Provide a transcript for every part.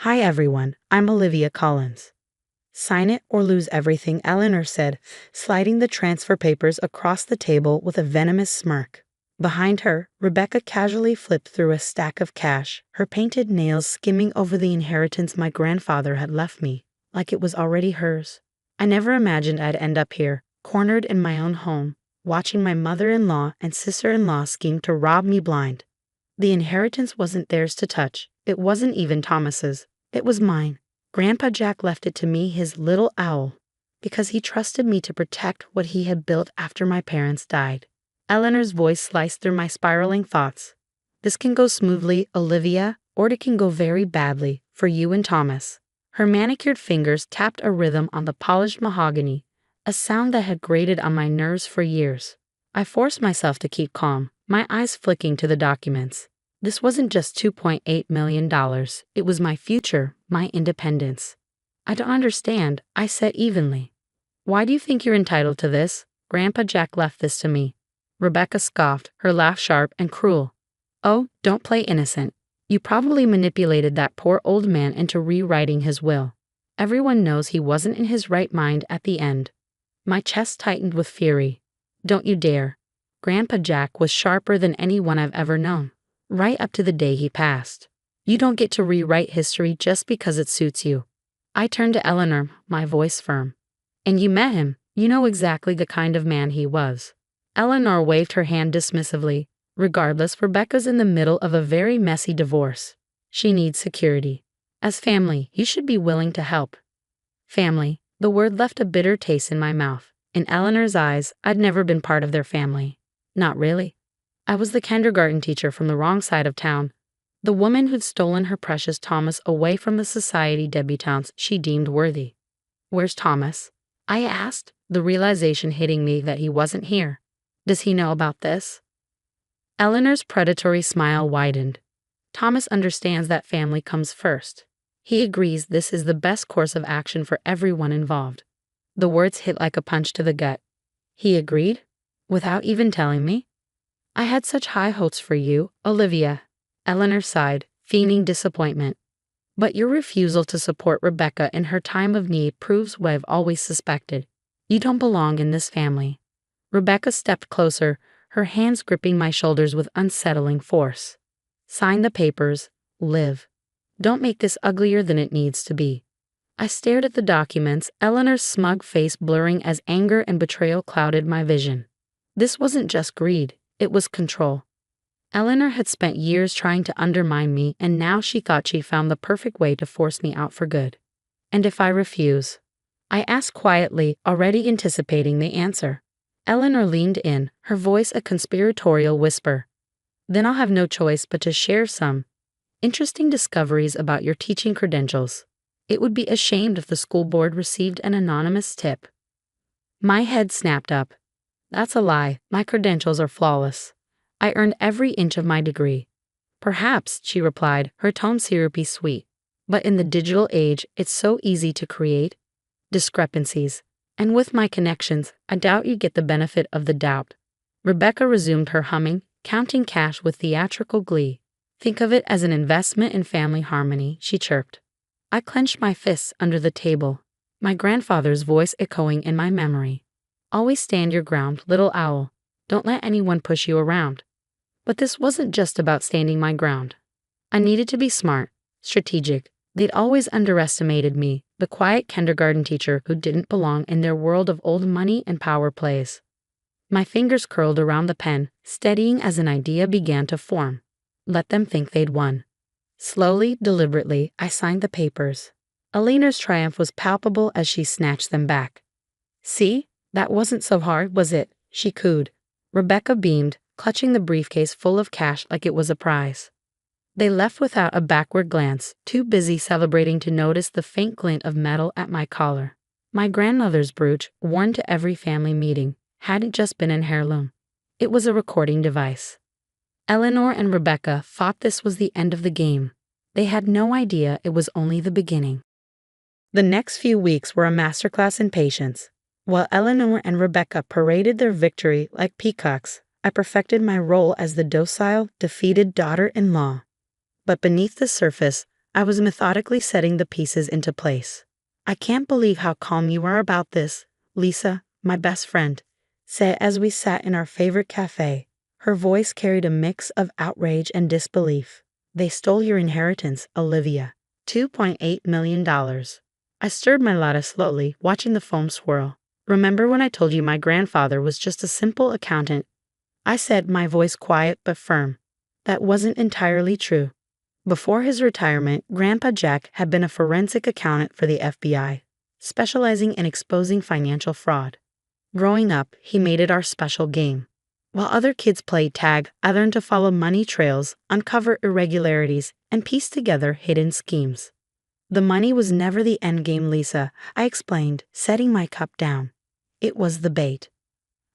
Hi everyone, I'm Olivia Collins. Sign it or lose everything, Eleanor said, sliding the transfer papers across the table with a venomous smirk. Behind her, Rebecca casually flipped through a stack of cash, her painted nails skimming over the inheritance my grandfather had left me, like it was already hers. I never imagined I'd end up here, cornered in my own home, watching my mother-in-law and sister-in-law scheme to rob me blind. The inheritance wasn't theirs to touch. It wasn't even Thomas's. It was mine. Grandpa Jack left it to me, his little owl, because he trusted me to protect what he had built after my parents died. Eleanor's voice sliced through my spiraling thoughts. This can go smoothly, Olivia, or it can go very badly, for you and Thomas. Her manicured fingers tapped a rhythm on the polished mahogany, a sound that had grated on my nerves for years. I forced myself to keep calm, my eyes flicking to the documents. This wasn't just $2.8 million. It was my future, my independence. I don't understand, I said evenly. Why do you think you're entitled to this? Grandpa Jack left this to me. Rebecca scoffed, her laugh sharp and cruel. Oh, don't play innocent. You probably manipulated that poor old man into rewriting his will. Everyone knows he wasn't in his right mind at the end. My chest tightened with fury. Don't you dare. Grandpa Jack was sharper than anyone I've ever known. Right up to the day he passed. You don't get to rewrite history just because it suits you. I turned to Eleanor, my voice firm. And you met him. You know exactly the kind of man he was. Eleanor waved her hand dismissively. Regardless, Rebecca's in the middle of a very messy divorce. She needs security. As family, you should be willing to help. Family. The word left a bitter taste in my mouth. In Eleanor's eyes, I'd never been part of their family. Not really. I was the kindergarten teacher from the wrong side of town, the woman who'd stolen her precious Thomas away from the society debutantes she deemed worthy. Where's Thomas? I asked, the realization hitting me that he wasn't here. Does he know about this? Eleanor's predatory smile widened. Thomas understands that family comes first. He agrees this is the best course of action for everyone involved. The words hit like a punch to the gut. He agreed? Without even telling me? I had such high hopes for you, Olivia. Eleanor sighed, feigning disappointment. But your refusal to support Rebecca in her time of need proves what I've always suspected. You don't belong in this family. Rebecca stepped closer, her hands gripping my shoulders with unsettling force. Sign the papers. Live. Don't make this uglier than it needs to be. I stared at the documents, Eleanor's smug face blurring as anger and betrayal clouded my vision. This wasn't just greed. It was control. Eleanor had spent years trying to undermine me, and now she thought she found the perfect way to force me out for good. And if I refuse? I asked quietly, already anticipating the answer. Eleanor leaned in, her voice a conspiratorial whisper. Then I'll have no choice but to share some interesting discoveries about your teaching credentials. It would be a shame if the school board received an anonymous tip. My head snapped up. That's a lie. My credentials are flawless. I earned every inch of my degree. Perhaps, she replied, her tone syrupy sweet. But in the digital age, it's so easy to create discrepancies. And with my connections, I doubt you get the benefit of the doubt. Rebecca resumed her humming, counting cash with theatrical glee. Think of it as an investment in family harmony, she chirped. I clenched my fists under the table, my grandfather's voice echoing in my memory. Always stand your ground, little owl. Don't let anyone push you around. But this wasn't just about standing my ground. I needed to be smart, strategic. They'd always underestimated me, the quiet kindergarten teacher who didn't belong in their world of old money and power plays. My fingers curled around the pen, steadying as an idea began to form. Let them think they'd won. Slowly, deliberately, I signed the papers. Eleanor's triumph was palpable as she snatched them back. See? That wasn't so hard, was it? She cooed. Rebecca beamed, clutching the briefcase full of cash like it was a prize. They left without a backward glance, too busy celebrating to notice the faint glint of metal at my collar. My grandmother's brooch, worn to every family meeting, hadn't just been an heirloom. It was a recording device. Eleanor and Rebecca thought this was the end of the game. They had no idea it was only the beginning. The next few weeks were a masterclass in patience. While Eleanor and Rebecca paraded their victory like peacocks, I perfected my role as the docile, defeated daughter-in-law. But beneath the surface, I was methodically setting the pieces into place. I can't believe how calm you are about this, Lisa, my best friend, said as we sat in our favorite cafe. Her voice carried a mix of outrage and disbelief. They stole your inheritance, Olivia. $2.8 million. I stirred my latte slowly, watching the foam swirl. Remember when I told you my grandfather was just a simple accountant? I said, my voice quiet but firm. That wasn't entirely true. Before his retirement, Grandpa Jack had been a forensic accountant for the FBI, specializing in exposing financial fraud. Growing up, he made it our special game. While other kids played tag, I learned to follow money trails, uncover irregularities, and piece together hidden schemes. The money was never the endgame, Lisa, I explained, setting my cup down. It was the bait.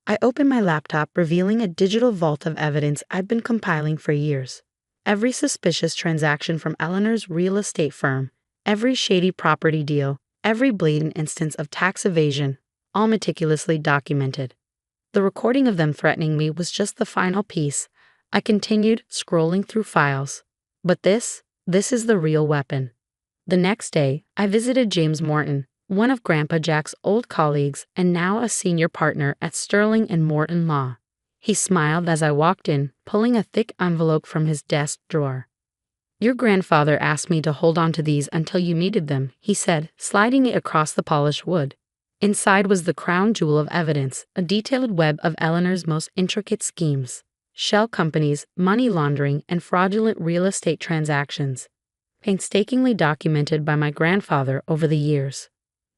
I opened my laptop, revealing a digital vault of evidence I'd been compiling for years. Every suspicious transaction from Eleanor's real estate firm, every shady property deal, every blatant instance of tax evasion, all meticulously documented. The recording of them threatening me was just the final piece. I continued scrolling through files. But this is the real weapon. The next day, I visited James Morton, one of Grandpa Jack's old colleagues and now a senior partner at Sterling and Morton Law. He smiled as I walked in, pulling a thick envelope from his desk drawer. Your grandfather asked me to hold on to these until you needed them, he said, sliding it across the polished wood. Inside was the crown jewel of evidence, a detailed web of Eleanor's most intricate schemes. Shell companies, money laundering, and fraudulent real estate transactions, painstakingly documented by my grandfather over the years.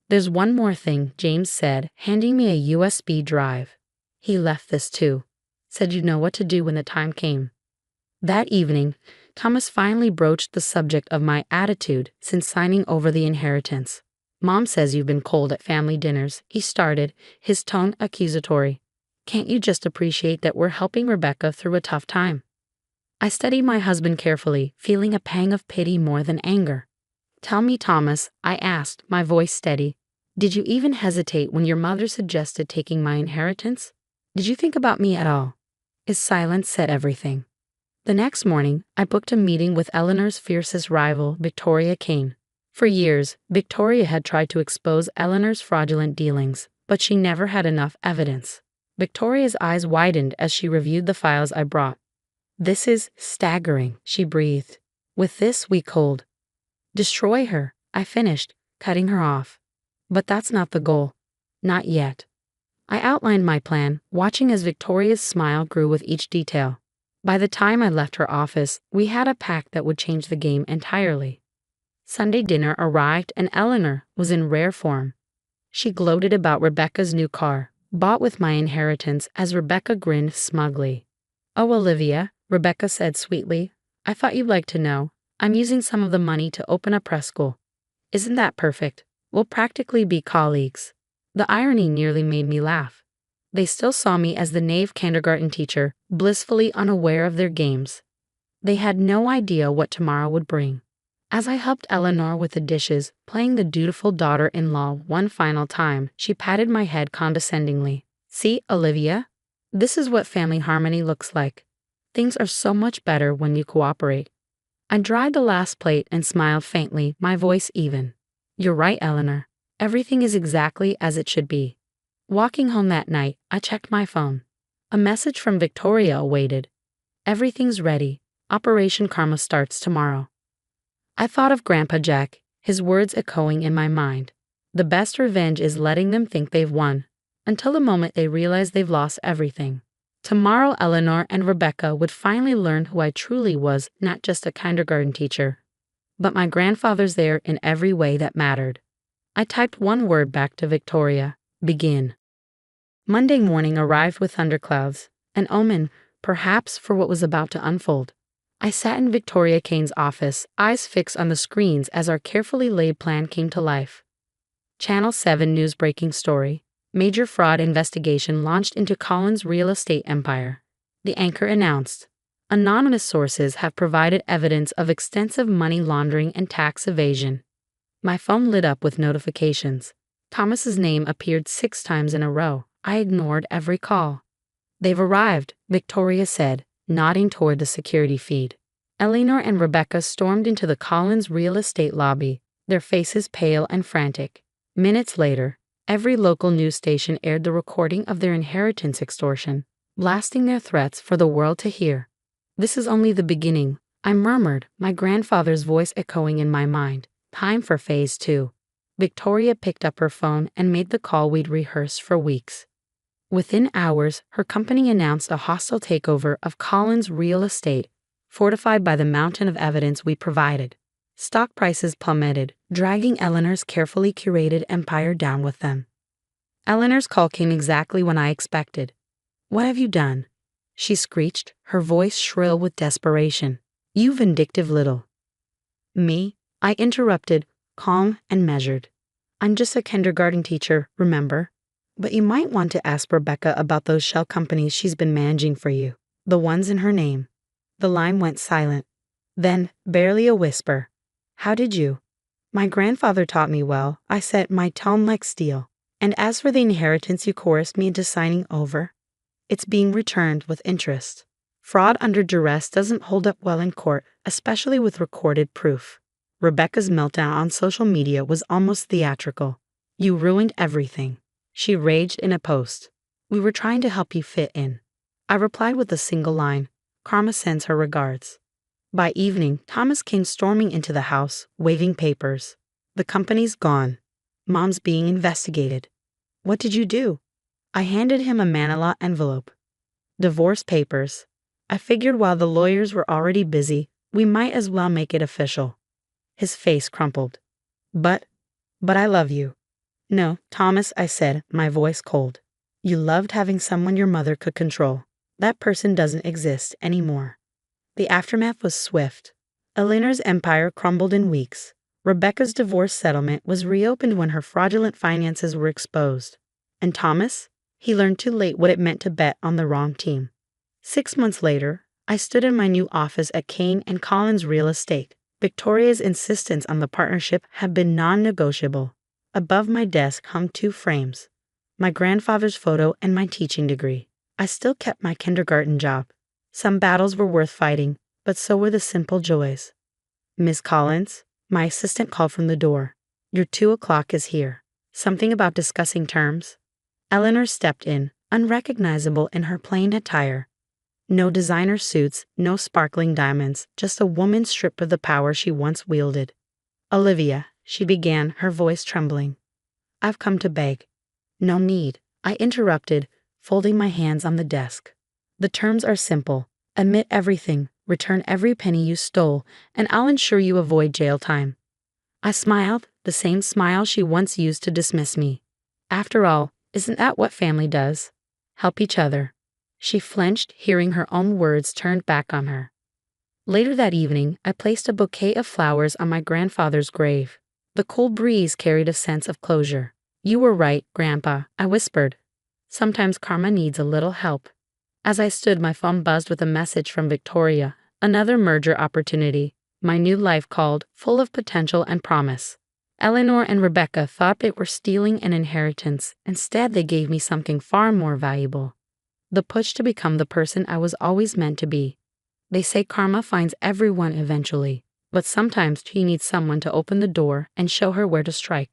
There's one more thing, James said, handing me a USB drive. He left this too. Said you'd know what to do when the time came. That evening, Thomas finally broached the subject of my attitude since signing over the inheritance. Mom says you've been cold at family dinners, he started, his tone accusatory. Can't you just appreciate that we're helping Rebecca through a tough time? I studied my husband carefully, feeling a pang of pity more than anger. Tell me, Thomas, I asked, my voice steady. Did you even hesitate when your mother suggested taking my inheritance? Did you think about me at all? His silence said everything. The next morning, I booked a meeting with Eleanor's fiercest rival, Victoria Kane. For years, Victoria had tried to expose Eleanor's fraudulent dealings, but she never had enough evidence. Victoria's eyes widened as she reviewed the files I brought. This is staggering, she breathed. With this, we cold. Destroy her, I finished, cutting her off. But that's not the goal. Not yet. I outlined my plan, watching as Victoria's smile grew with each detail. By the time I left her office, we had a pact that would change the game entirely. Sunday dinner arrived and Eleanor was in rare form. She gloated about Rebecca's new car, bought with my inheritance, as Rebecca grinned smugly. Oh, Olivia, Rebecca said sweetly, I thought you'd like to know. I'm using some of the money to open a prep school. Isn't that perfect? We'll practically be colleagues. The irony nearly made me laugh. They still saw me as the naive kindergarten teacher, blissfully unaware of their games. They had no idea what tomorrow would bring. As I helped Eleanor with the dishes, playing the dutiful daughter-in-law one final time, she patted my head condescendingly. See, Olivia? This is what family harmony looks like. Things are so much better when you cooperate. I dried the last plate and smiled faintly, my voice even. You're right, Eleanor. Everything is exactly as it should be. Walking home that night, I checked my phone. A message from Victoria awaited. Everything's ready. Operation Karma starts tomorrow. I thought of Grandpa Jack, his words echoing in my mind. The best revenge is letting them think they've won, until the moment they realize they've lost everything. Tomorrow, Eleanor and Rebecca would finally learn who I truly was, not just a kindergarten teacher, but my grandfather's there in every way that mattered. I typed one word back to Victoria: begin. Monday morning arrived with thunderclouds, an omen, perhaps, for what was about to unfold. I sat in Victoria Kane's office, eyes fixed on the screens as our carefully laid plan came to life. Channel 7 news breaking story. Major fraud investigation launched into Collins' real estate empire. The anchor announced. Anonymous sources have provided evidence of extensive money laundering and tax evasion. My phone lit up with notifications. Thomas's name appeared 6 times in a row. I ignored every call. They've arrived, Victoria said, nodding toward the security feed. Eleanor and Rebecca stormed into the Collins real estate lobby, their faces pale and frantic. Minutes later, every local news station aired the recording of their inheritance extortion, blasting their threats for the world to hear. "This is only the beginning," I murmured, my grandfather's voice echoing in my mind. "Time for phase 2. Victoria picked up her phone and made the call we'd rehearsed for weeks. Within hours, her company announced a hostile takeover of Collins real estate, fortified by the mountain of evidence we provided. Stock prices plummeted, dragging Eleanor's carefully curated empire down with them. Eleanor's call came exactly when I expected. "What have you done?" she screeched, her voice shrill with desperation. "You vindictive little—" "Me?" I interrupted, calm and measured. "I'm just a kindergarten teacher, remember? But you might want to ask Rebecca about those shell companies she's been managing for you, the ones in her name." The line went silent. Then, barely a whisper, "How did you?" "My grandfather taught me well," I said, my tone like steel. "And as for the inheritance you coerced me into signing over, it's being returned with interest. Fraud under duress doesn't hold up well in court, especially with recorded proof." Rebecca's meltdown on social media was almost theatrical. "You ruined everything," she raged in a post. "We were trying to help you fit in." I replied with a single line, "Karma sends her regards." By evening, Thomas came storming into the house, waving papers. "The company's gone. Mom's being investigated." "What did you do?" I handed him a manila envelope. "Divorce papers." I figured while the lawyers were already busy, we might as well make it official. His face crumpled. But I love you." "No, Thomas," I said, my voice cold. "You loved having someone your mother could control. That person doesn't exist anymore." The aftermath was swift. Eleanor's empire crumbled in weeks. Rebecca's divorce settlement was reopened when her fraudulent finances were exposed. And Thomas? He learned too late what it meant to bet on the wrong team. 6 months later, I stood in my new office at Kane and Collins Real Estate. Victoria's insistence on the partnership had been non-negotiable. Above my desk hung 2 frames, my grandfather's photo and my teaching degree. I still kept my kindergarten job. Some battles were worth fighting, but so were the simple joys. "Miss Collins," my assistant called from the door. "Your 2 o'clock is here." "Something about discussing terms?" Eleanor stepped in, unrecognizable in her plain attire. No designer suits, no sparkling diamonds, just a woman stripped of the power she once wielded. "Olivia," she began, her voice trembling. "I've come to beg." "No need," I interrupted, folding my hands on the desk. "The terms are simple. Admit everything, return every penny you stole, and I'll ensure you avoid jail time." I smiled, the same smile she once used to dismiss me. After all, isn't that what family does? Help each other. She flinched, hearing her own words turned back on her. Later that evening, I placed a bouquet of flowers on my grandfather's grave. The cool breeze carried a sense of closure. "You were right, Grandpa," I whispered. "Sometimes karma needs a little help." As I stood, my phone buzzed with a message from Victoria. Another merger opportunity. My new life called, full of potential and promise. Eleanor and Rebecca thought they were stealing an inheritance. Instead, they gave me something far more valuable. The push to become the person I was always meant to be. They say karma finds everyone eventually, but sometimes she needs someone to open the door and show her where to strike.